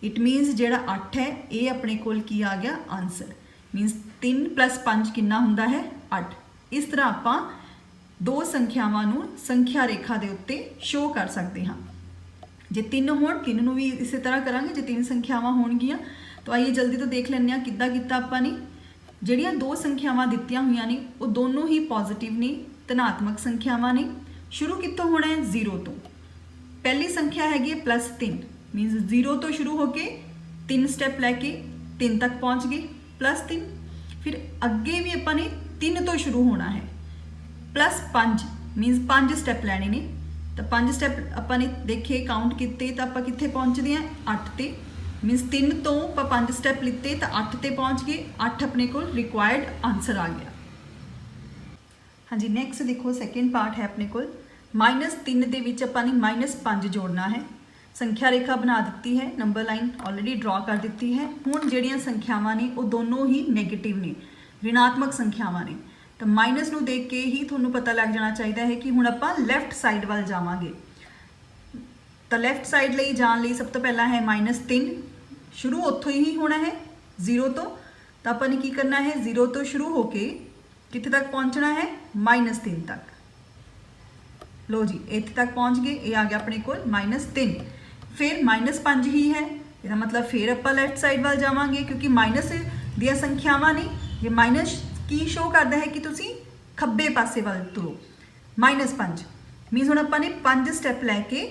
इट मीनस जिहड़ा 8 है ये अपने कोल की आ गया आंसर। मीनस 3 + 5 कितना हुंदा है, 8। इस तरह आपां ਦੋ ਸੰਖਿਆਵਾਂ ਨੂੰ ਸੰਖਿਆ ਰੇਖਾ ਦੇ ਉੱਤੇ ਸ਼ੋ ਕਰ ਸਕਦੇ ਹਾਂ। ਜੇ ਤਿੰਨ ਹੋਣ ਤਿੰਨ ਨੂੰ ਵੀ ਇਸੇ ਤਰ੍ਹਾਂ ਕਰਾਂਗੇ, ਜੇ ਤਿੰਨ ਸੰਖਿਆਵਾਂ ਹੋਣਗੀਆਂ। ਤਾਂ ਆइए जल्दी तो देख ਲੈਂਦੇ ਹਾਂ ਕਿੱਦਾਂ ਕੀਤਾ ਆਪਾਂ ਨੇ। ਜਿਹੜੀਆਂ ਦੋ ਸੰਖਿਆਵਾਂ ਦਿੱਤੀਆਂ ਹੋਈਆਂ ਨੇ ਉਹ ਦੋਨੋਂ ਹੀ ਪੋਜ਼ਿਟਿਵ ਨੇ, ਧਨਾਤਮਕ ਸੰਖਿਆਵਾਂ ਨੇ। ਸ਼ੁਰੂ ਕਿੱਥੋਂ ਹੋਣਾ ਹੈ? 0 ਤੋਂ। ਪਹਿਲੀ ਸੰਖਿਆ ਹੈਗੀ ਹੈ +3, ਮੀਨਸ 0 ਤੋਂ ਸ਼ੁਰੂ ਹੋ ਕੇ 3 ਸਟੈਪ ਲੈ ਕੇ 3 ਤੱਕ ਪਹੁੰਚ ਗਏ, +3। ਫਿਰ ਅੱਗੇ ਵੀ ਆਪਾਂ ਨੇ 3 ਤੋਂ ਸ਼ੁਰੂ ਹੋਣਾ ਹੈ, +5 ਮੀਨਸ 5 ਸਟੈਪ ਲੈਣੇ ਨੇ। ਤਾਂ 5 ਸਟੈਪ ਆਪਾਂ ਨੇ ਦੇਖੇ, ਕਾਊਂਟ ਕੀਤੇ, ਤਾਂ ਆਪਾਂ ਕਿੱਥੇ ਪਹੁੰਚਦੇ ਹਾਂ? 8 ਤੇ। ਮੀਨਸ 3 ਤੋਂ ਆਪਾਂ 5 ਸਟੈਪ ਲਿੱਤੇ ਤਾਂ 8 ਤੇ ਪਹੁੰਚ ਗਏ। 8 ਆਪਣੇ ਕੋਲ ਰਿਕੁਆਇਰਡ ਆਨਸਰ ਆ ਗਿਆ। ਹਾਂਜੀ, ਨੈਕਸਟ ਦੇਖੋ ਸੈਕਿੰਡ ਪਾਰਟ ਹੈ ਆਪਣੇ ਕੋਲ। -3 ਦੇ ਵਿੱਚ ਆਪਾਂ ਨੇ -5 ਜੋੜਨਾ ਹੈ। ਸੰਖਿਆ ਰੇਖਾ ਬਣਾ ਦਿੱਤੀ ਹੈ, ਨੰਬਰ ਲਾਈਨ ਆਲਰੇਡੀ ਡਰਾ ਕਰ ਦਿੱਤੀ ਹੈ। ਹੁਣ ਜਿਹੜੀਆਂ ਸੰਖਿਆਵਾਂ ਨੇ ਉਹ ਦੋਨੋਂ ਹੀ ਨੈਗੇਟਿਵ ਨੇ, ਰਿਣਾਤਮਕ ਸੰਖਿਆਵਾਂ ਨੇ। ਤਾਂ ਮਾਈਨਸ ਨੂੰ ਦੇਖ ਕੇ ਹੀ ਤੁਹਾਨੂੰ ਪਤਾ ਲੱਗ ਜਾਣਾ ਚਾਹੀਦਾ ਹੈ ਕਿ ਹੁਣ ਆਪਾਂ ਲੈਫਟ ਸਾਈਡ ਵੱਲ ਜਾਵਾਂਗੇ। ਤਾਂ ਲੈਫਟ ਸਾਈਡ ਲਈ ਜਾਣ ਲਈ ਸਭ ਤੋਂ ਪਹਿਲਾਂ ਹੈ -3। ਸ਼ੁਰੂ ਉੱਥੋਂ ਹੀ ਹੋਣਾ ਹੈ 0 ਤੋਂ। ਤਾਂ ਆਪਾਂ ਨੇ ਕੀ ਕਰਨਾ ਹੈ? 0 ਤੋਂ ਸ਼ੁਰੂ ਹੋ ਕੇ ਕਿੱਥੇ ਤੱਕ ਪਹੁੰਚਣਾ ਹੈ? -3 ਤੱਕ। ਲੋ ਜੀ, ਇੱਥੇ ਤੱਕ ਪਹੁੰਚ ਗਏ। ਇਹ ਆ ਗਿਆ ਆਪਣੇ ਕੋਲ -3। ਫਿਰ -5 ਹੀ ਹੈ, ਇਹਦਾ ਮਤਲਬ ਫਿਰ ਆਪਾਂ ਲੈਫਟ ਸਾਈਡ ਵੱਲ ਜਾਵਾਂਗੇ, ਕਿਉਂਕਿ ਮਾਈਨਸ ਦੀਆਂ ਸੰਖਿਆਵਾਂ ਨੇ। ਇਹ ਮਾਈਨਸ ਕੀ ਸ਼ੋ ਕਰਦਾ ਹੈ ਕਿ ਤੁਸੀਂ ਖੱਬੇ ਪਾਸੇ ਵੱਲ ਤੁਰੋ। -5 ਮੀਨਸ ਹੁਣ ਆਪਾਂ ਨੇ 5 ਸਟੈਪ ਲੈ ਕੇ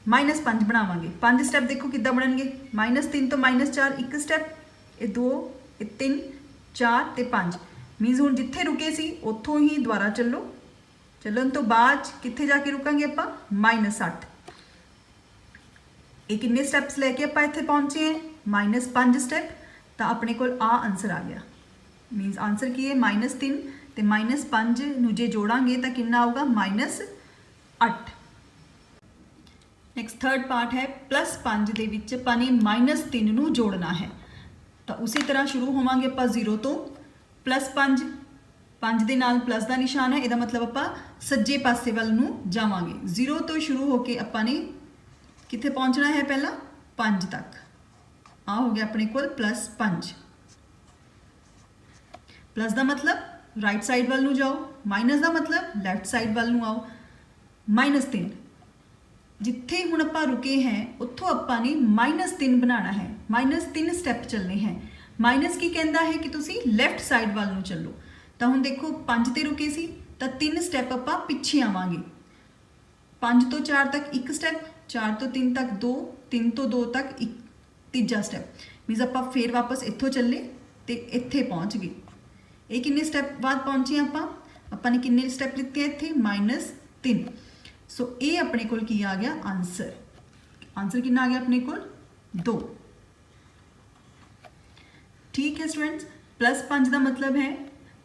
-5 ਬਣਾਵਾਂਗੇ। 5 ਸਟੈਪ ਦੇਖੋ ਕਿੱਦਾਂ ਬਣਨਗੇ? -3 ਤੋਂ -4 1 ਸਟੈਪ, ਇਹ 2 ਇਹ 3 4 ਤੇ 5। ਮੀਨਸ ਹੁਣ ਜਿੱਥੇ ਰੁਕੇ ਸੀ ਉੱਥੋਂ ਹੀ ਦੁਬਾਰਾ ਚੱਲੋ। ਚੱਲਣ ਤੋਂ ਬਾਅਦ ਕਿੱਥੇ ਜਾ ਕੇ ਰੁਕਾਂਗੇ ਆਪਾਂ? -8। ਇਹ ਕਿੰਨੇ ਸਟੈਪਸ ਲੈ ਕੇ ਆਪਾਂ ਇੱਥੇ ਪਹੁੰਚੇ ਹਾਂ? -5 ਸਟੈਪ। ਤਾਂ ਆਪਣੇ ਕੋਲ ਆ ਆਨਸਰ ਆ ਗਿਆ। ਮੀਨਸ ਆਨਸਰ ਕੀ ਹੈ? -3 ਤੇ -5 ਨੂੰ ਜੇ ਜੋੜਾਂਗੇ ਤਾਂ ਕਿੰਨਾ ਆਊਗਾ? -8। ਨੈਕਸਟ ਥਰਡ ਪਾਰਟ ਹੈ +5 ਦੇ ਵਿੱਚ ਆਪਾਂ ਨੇ -3 ਨੂੰ ਜੋੜਨਾ ਹੈ। ਤਾਂ ਉਸੇ ਤਰ੍ਹਾਂ ਸ਼ੁਰੂ ਹੋਵਾਂਗੇ ਆਪਾਂ 0 ਤੋਂ। +5, 5 ਦੇ ਨਾਲ ਪਲੱਸ ਦਾ ਨਿਸ਼ਾਨ ਹੈ, ਇਹਦਾ ਮਤਲਬ ਆਪਾਂ ਸੱਜੇ ਪਾਸੇ ਵੱਲ ਨੂੰ ਜਾਵਾਂਗੇ। 0 ਤੋਂ ਸ਼ੁਰੂ ਹੋ ਕੇ ਆਪਾਂ ਨੇ ਕਿੱਥੇ ਪਹੁੰਚਣਾ ਹੈ? ਪਹਿਲਾਂ 5 ਤੱਕ। ਆ ਹੋ ਗਿਆ ਆਪਣੇ ਕੋਲ +5। ਪਲੱਸ ਦਾ ਮਤਲਬ ਰਾਈਟ ਸਾਈਡ ਵੱਲ ਨੂੰ ਜਾਓ, ਮਾਈਨਸ ਦਾ ਮਤਲਬ ਲੈਫਟ ਸਾਈਡ ਵੱਲ ਨੂੰ ਆਓ। -3 ਜਿੱਥੇ ਹੁਣ ਆਪਾਂ ਰੁਕੇ ਹੈ ਉੱਥੋਂ ਆਪਾਂ ਨੇ -3 ਬਣਾਉਣਾ ਹੈ। -3 ਸਟੈਪ ਚੱਲਨੇ ਹੈ। ਮਾਈਨਸ ਕੀ ਕਹਿੰਦਾ ਹੈ ਕਿ ਤੁਸੀਂ ਲੈਫਟ ਸਾਈਡ ਵੱਲ ਨੂੰ ਚੱਲੋ। ਤਾਂ ਹੁਣ ਦੇਖੋ 5 ਤੇ ਰੁਕੇ ਸੀ ਤਾਂ 3 ਸਟੈਪ ਆਪਾਂ ਪਿੱਛੇ ਆਵਾਂਗੇ। 5 ਤੋਂ 4 ਤੱਕ 1 ਸਟੈਪ, 4 ਤੋਂ 3 ਤੱਕ 2, 3 ਤੋਂ 2 ਤੱਕ 1 ਤੀਜਾ ਸਟੈਪ। ਮੀਨਸ ਆਪਾਂ ਫੇਰ ਵਾਪਸ ਇੱਥੋਂ ਚੱਲੇ ਤੇ ਇੱਥੇ ਪਹੁੰਚ ਗਏ। ਇਹ ਕਿੰਨੇ ਸਟੈਪ ਬਾਅਦ ਪਹੁੰਚੇ ਆਪਾਂ ਨੇ ਕਿੰਨੇ ਸਟੈਪ ਲਿੱਤੇ ਇੱਥੇ? -3। ਸੋ ਇਹ ਆਪਣੇ ਕੋਲ ਕੀ ਆ ਗਿਆ? ਆਨਸਰ ਕਿੰਨਾ ਆ ਗਿਆ ਆਪਣੇ ਕੋਲ? 2। ਠੀਕ ਹੈ ਸਟੂਡੈਂਟਸ, +5 ਦਾ ਮਤਲਬ ਹੈ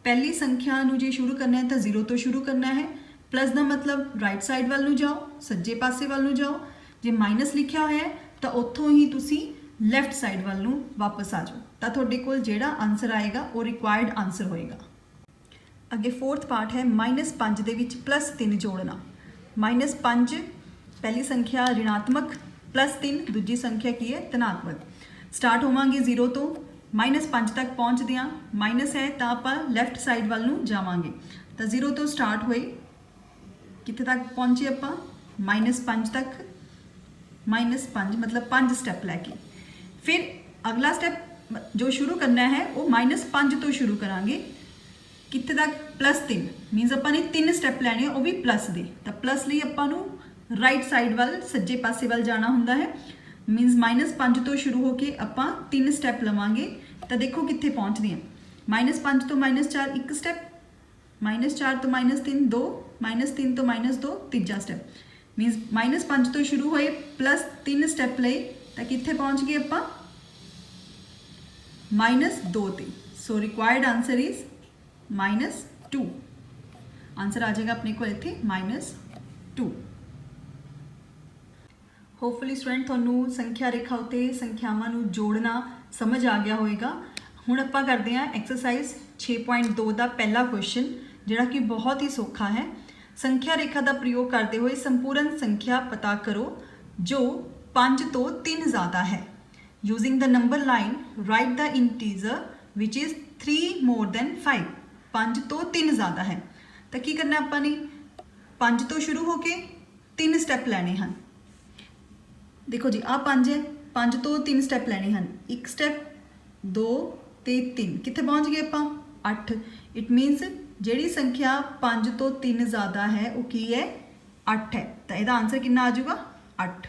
ਪਹਿਲੀ ਸੰਖਿਆ ਨੂੰ ਜੇ ਸ਼ੁਰੂ ਕਰਨਾ ਹੈ ਤਾਂ 0 ਤੋਂ ਸ਼ੁਰੂ ਕਰਨਾ ਹੈ। ਪਲੱਸ ਦਾ ਮਤਲਬ ਰਾਈਟ ਸਾਈਡ ਵੱਲ ਨੂੰ ਜਾਓ, ਸੱਜੇ ਪਾਸੇ ਵੱਲ ਨੂੰ ਜਾਓ। ਜੇ ਮਾਈਨਸ ਲਿਖਿਆ ਹੋਇਆ ਹੈ ਤਾਂ ਉੱਥੋਂ ਹੀ ਤੁਸੀਂ ਲੈਫਟ ਸਾਈਡ ਵੱਲ ਨੂੰ ਵਾਪਸ ਆ ਜਾਓ। ਤਾਂ ਤੁਹਾਡੇ ਕੋਲ ਜਿਹੜਾ ਆਨਸਰ ਆਏਗਾ ਉਹ ਰਿਕੁਆਇਰਡ ਆਨਸਰ ਹੋਏਗਾ। ਅੱਗੇ ਫੋਰਥ ਪਾਰਟ ਹੈ -5 ਦੇ ਵਿੱਚ +3 ਜੋੜਨਾ। -5 ਪਹਿਲੀ ਸੰਖਿਆ ਰਿਣਾਤਮਕ, +3 ਦੂਜੀ ਸੰਖਿਆ ਕੀ ਹੈ? ਧਨਾਤਮਕ। ਸਟਾਰਟ ਹੋਵਾਂਗੇ 0 ਤੋਂ, -5 ਤੱਕ ਪਹੁੰਚਦੇ ਹਾਂ। ਮਾਈਨਸ ਹੈ ਤਾਂ ਆਪਾਂ ਲੈਫਟ ਸਾਈਡ ਵੱਲ ਨੂੰ ਜਾਵਾਂਗੇ। ਤਾਂ 0 ਤੋਂ ਸਟਾਰਟ ਹੋਏ, ਕਿੱਥੇ ਤੱਕ ਪਹੁੰਚੇ ਆਪਾਂ? -5 ਤੱਕ। -5 ਮਤਲਬ 5 ਸਟੈਪ ਲੈ ਕੇ। ਫਿਰ ਅਗਲਾ ਸਟੈਪ ਜੋ ਸ਼ੁਰੂ ਕਰਨਾ ਹੈ ਉਹ -5 ਤੋਂ ਸ਼ੁਰੂ ਕਰਾਂਗੇ। ਕਿੱਥੇ ਤੱਕ? +3 ਮੀਨਸ ਆਪਾਂ ਨੇ 3 ਸਟੈਪ ਲੈਣੇ ਆ, ਉਹ ਵੀ ਪਲੱਸ ਦੇ। ਤਾਂ ਪਲੱਸ ਲਈ ਆਪਾਂ ਨੂੰ ਰਾਈਟ ਸਾਈਡ ਵੱਲ, ਸੱਜੇ ਪਾਸੇ ਵੱਲ ਜਾਣਾ ਹੁੰਦਾ ਹੈ। ਮੀਨਸ -5 ਤੋਂ ਸ਼ੁਰੂ ਹੋ ਕੇ ਆਪਾਂ 3 ਸਟੈਪ ਲਵਾਂਗੇ। ਤਾਂ ਦੇਖੋ ਕਿੱਥੇ ਪਹੁੰਚਦੇ ਹਾਂ। -5 ਤੋਂ -4 1 ਸਟੈਪ, -4 ਤੋਂ -3 2, -3 ਤੋਂ -2 ਤੀਜਾ ਸਟੈਪ। ਮੀਨਸ -5 ਤੋਂ ਸ਼ੁਰੂ ਹੋਏ, +3 ਸਟੈਪ ਲਏ ਤਾਂ ਕਿੱਥੇ ਪਹੁੰਚ ਗਏ ਆਪਾਂ? -2 ਤੇ। ਸੋ ਰਿਕੁਆਇਰਡ ਆਨਸਰ ਇਜ਼ -2। ਆਨਸਰ ਆ ਜਾਏਗਾ ਆਪਣੇ ਕੋਲ ਇੱਥੇ -2। ਹੋਪਫੁਲੀ ਸਟੂਡੈਂਟ ਤੁਹਾਨੂੰ ਸੰਖਿਆ ਰੇਖਾ ਉੱਤੇ ਸੰਖਿਆਵਾਂ ਨੂੰ ਜੋੜਨਾ ਸਮਝ ਆ ਗਿਆ ਹੋਵੇਗਾ। ਹੁਣ ਆਪਾਂ ਕਰਦੇ ਹਾਂ ਐਕਸਰਸਾਈਜ਼ 6.2 ਦਾ ਪਹਿਲਾ ਕੁਐਸਚਨ, ਜਿਹੜਾ ਕਿ ਬਹੁਤ ਹੀ ਸੌਖਾ ਹੈ। ਸੰਖਿਆ ਰੇਖਾ ਦਾ ਪ੍ਰਯੋਗ ਕਰਦੇ ਹੋਏ ਸੰਪੂਰਨ ਸੰਖਿਆ ਪਤਾ ਕਰੋ ਜੋ 5 ਤੋਂ 3 ਜ਼ਿਆਦਾ ਹੈ। Using the number line right the integer which is 3 more than 5। 5 ਤੋਂ 3 ਜ਼ਿਆਦਾ ਹੈ। ਤਾਂ ਕੀ ਕਰਨਾ ਆਪਾਂ ਨੇ? 5 तो शुरू होके 3 स्टैप लैने हैं। देखो जी, आ 5 है, 5 तो 3 स्टैप लैने हैं। 1 स्टैप 2 ते 3, कित्थे पहुँच गए आपां 8। इट मीनस जिहड़ी संख्या 5 तो 3 ज़्यादा है वो की है 8 है। तो इसका आंसर कितना आ जाऊगा 8।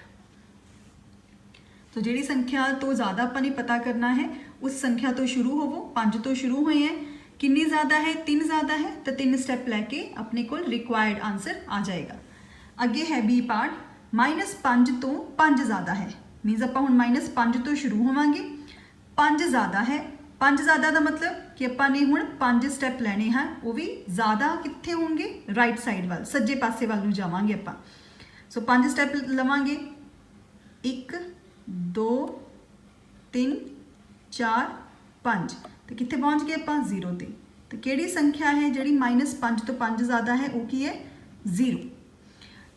तो जिहड़ी संख्या तो ज़्यादा आपां ने पता करना है उस संख्या तो शुरू होवो। 5 तो शुरू हुए हैं, कितनी ज़्यादा है 3 ज़्यादा है, तो 3 स्टैप लैके अपने को रिक्वायर्ड आंसर आ जाएगा। अगे है बी पार्ट, -5 तो 5 ज़्यादा है। मीनस आप हुण -5 तो शुरू होवांगे, 5 ज़्यादा है। 5 ज़्यादा का मतलब कि अपने हुण 5 स्टैप लैने हैं, वो भी ज़्यादा कित्थे होंगे राइट साइड वाल, सज्जे पासे वाल नूं जावांगे आपां। सो 5 स्टैप लवांगे, 1 2 3 4 5, तो कित्थे पहुँच गए आपां 0 ते। तो किहड़ी संख्या है जिहड़ी -5 तो 5 ज़्यादा है, वो की है 0।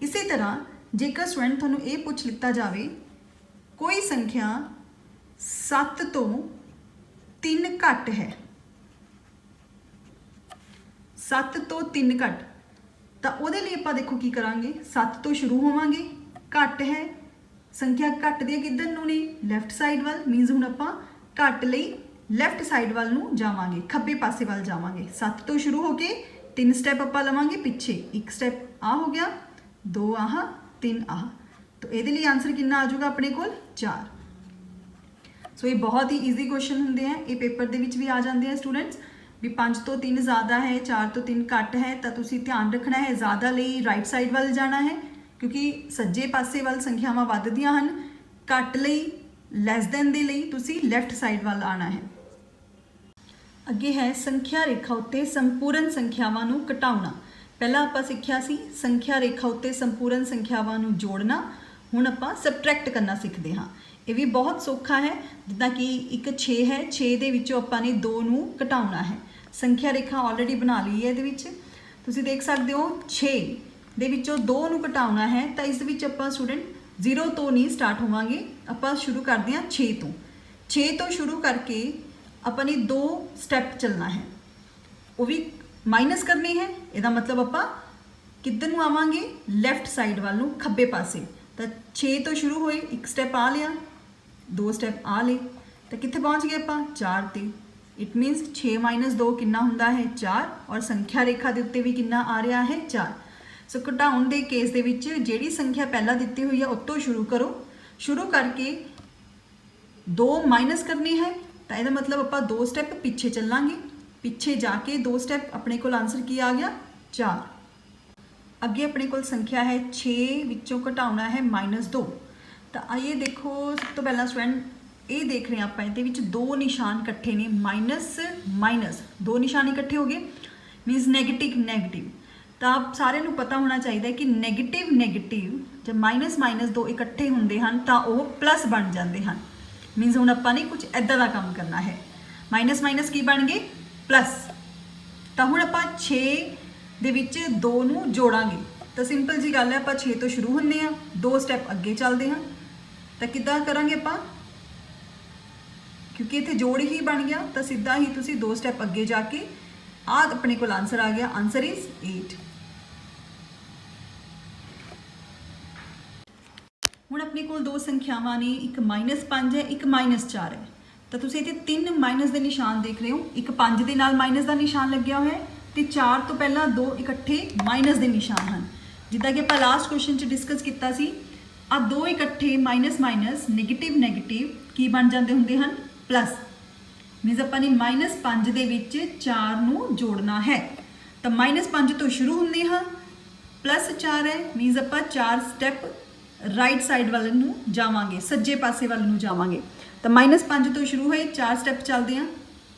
इसी तरह जेकर स्टूडेंट तुहानूं ये पूछ लिता जाए कोई संख्या 7 तो 3 घट है, 7 तो 3 घट, तो उहदे लई आपां देखो की करांगे, 7 तो शुरू होवांगे, घट है संख्या घट दी किधर नूं ने लैफ्ट साइड वाल। मीनस हुण आपां घट लई लैफ्ट साइड वाल नूं जावांगे, खब्बे पासे वाल जावांगे। 7 तो शुरू होके 3 स्टैप आपां लवांगे पिछे, 1 स्टैप आ हो गया, 2 आह 3 आह, तो ये लिए आंसर कितना आ जाऊगा अपने को 4। सो ये बहुत ही ईजी क्वेश्चन होंगे हैं, ये पेपर के भी आ जाते हैं स्टूडेंट्स भी 5 तो 3 ज़्यादा है, 4 तो 3 घट है, तो तुसी ध्यान रखना है ज़्यादा लिए राइट साइड वाल जाना है क्योंकि सज्जे पासे वाल संख्यावां वधदियां हन, घट लई लैस दैन दे लई तुसी लैफ्ट साइड वाल आना है। अगे है संख्या रेखा उत्ते संपूर्ण संख्यावां नूं घटाउणा। पहला आपां सिੱਖਿਆ सी संख्या रेखा उत्ते संपूर्ण संख्यावां नूं जोड़ना, हुण आपां सबट्रैक्ट करना सीखते हाँ। ये भी बहुत सौखा है, जिद्दां कि एक 6 है, 6 दे विचों आपां ने 2 नूं घटाउणा है। संख्या रेखा ऑलरेडी बना ली है, ये तुसी देख सकते हो 6 दे विचों 2 नूं घटाउणा है, तो इस विच आपां स्टूडेंट 0 तो नहीं स्टार्ट होवांगे, आपां शुरू करते हैं 6 तो। 6 तो शुरू करके अपने 2 स्टैप चलना है, वो भी माइनस करनी है। इसका मतलब आपां किधर नूं आवांगे लैफ्ट साइड वाल नूं, खब्बे पासे। तो 6 तो शुरू होए, 1 स्टैप आ लिया, 2 स्टैप आ ले, तो कित्थे पहुँच गए आपां 4 ते। इट मीनस 6 - 2 कितना हुंदा है 4, और संख्या रेखा के उत्ते भी कितना आ रहा है 4। सो घटाउण के केस दे विच जिहड़ी संख्या पहला दित्ती हुई है उत्तों शुरू करो, शुरू करके 2 माइनस करनी है, तो यह मतलब आपां 2 स्टैप पिछे चलांगे, पिछे जाके 2 स्टैप अपने को आंसर की आ गया 4। अगे अपने को संख्या है 6 विचों घटाउणा है -2। तो आइए देखो, सब तो पहला स्टूडेंट ये देख रहे हैं आप, ये 2 निशान इकट्ठे ने, माइनस माइनस 2 निशान इकट्ठे हो गए, मीनस नैगेटिव नैगेटिव। तो आप सारे नूं पता होना चाहिए कि नैगेटिव नैगेटिव जब -2 इकट्ठे होंदे हन तो वह प्लस बन जाते हैं। मीनस हुण आपां ने कुछ इदां दा काम करना है, माइनस माइनस की बन गए प्लस। तो हुण आपां 6 दे विच 2 नूं जोड़ांगे, तो सिंपल जी गल है, आपां 6 तो शुरू होंदे हां, 2 स्टैप अगे चलते हैं, तो किद्दां करांगे आपां, क्योंकि इत्थे जोड़ ही बन गया, तो सीधा ही तुसीं 2 स्टैप अगे जाके आ अपने को आंसर आ गया, आंसर इज 8। हुण अपने को 2 संख्यावां ने, एक -5 है, एक -4 है, तो तुसीं इत्थे 3 माइनस के निशान देख रहे हो, एक 5 के नाल माइनस का निशान लग्या हुआ है, तो 4 तो पहला 2 इकट्ठे माइनस के निशान हैं। जिद्दां कि आपां लास्ट क्वेश्चन च डिस्कस किया सी, आ 2 इकट्ठे माइनस माइनस नैगेटिव नैगेटिव की बन जाते होंदे हन प्लस। मीनस आपां ने -5 दे विच 4 नूं जोड़ना है, तो -5 तो शुरू होंदे हाँ, +4 है, मीनस आपां 4 स्टैप राइट साइड वाल नूं जावांगे, सज्जे पासे वाल नूं जावांगे। तो -5 तो शुरू हुए, 4 स्टैप चलते हैं,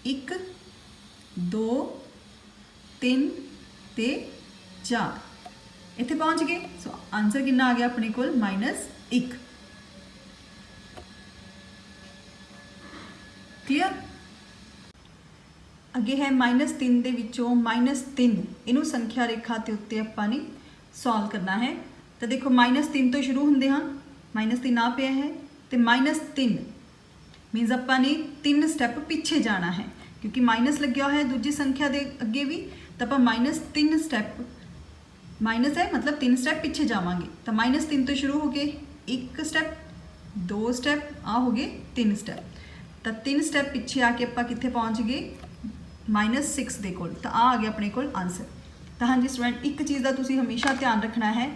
1 2 3 ते 4, इत्थे पहुँच गए। सो आंसर कितना आ गया अपने को -1। क्लियर। अगे है -3 दे विचों -3, इनू संख्या रेखा के उत्ते आपां ने सॉल्व करना है। तो देखो -3 तो शुरू होंदे हाँ, -3 आ पिया है, तो -3 मीनस आपां ने 3 स्टैप पिछे जाना है, क्योंकि माइनस लग्या है दूजी संख्या के अगे भी, तो आपां -3 स्टैप माइनस है मतलब 3 स्टैप पिछे जावांगे तो -3 तो शुरू हो गए 1 स्टैप 2 स्टैप आ हो गए 3 स्टैप तो 3 स्टैप पिछे आके आप कितने पहुँच गए -6 के कोल तो आ गया अपने कोल आंसर। तो हाँ जी स्टूडेंट एक चीज़ का तुसी हमेशा ध्यान रखना है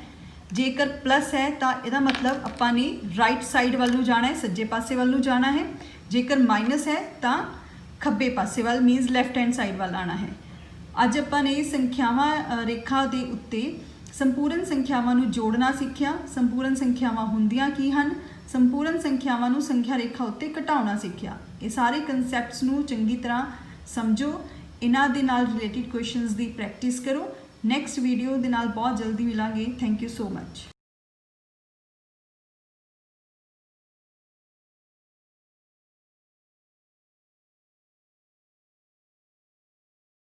जेकर प्लस है तो यदा मतलब अपा ने राइट साइड वाल नूं जाना है सज्जे पासे वाल नूं जाना है, जेकर माइनस है तो खब्बे पासे वाल मीनस लैफ्ट हैंड साइड वाल आना है। अज ਆਪਾਂ ने संख्यावां रेखा के उत्ते संपूर्ण संख्यावां नूं जोड़ना सीखिया। संपूर्ण संख्यावां हुंदियां की हन, संपूर्ण संख्यावां नूं संख्या रेखा उत्ते घटाउणा सीखिया। ये सारे कंसैप्ट्स नूं चंगी तरह समझो, इन्हां दे नाल रिलेटेड क्वेश्चनस की प्रैक्टिस करो। नैक्सट वीडियो दे नाल बहुत जल्दी मिलांगे। Thank you so much.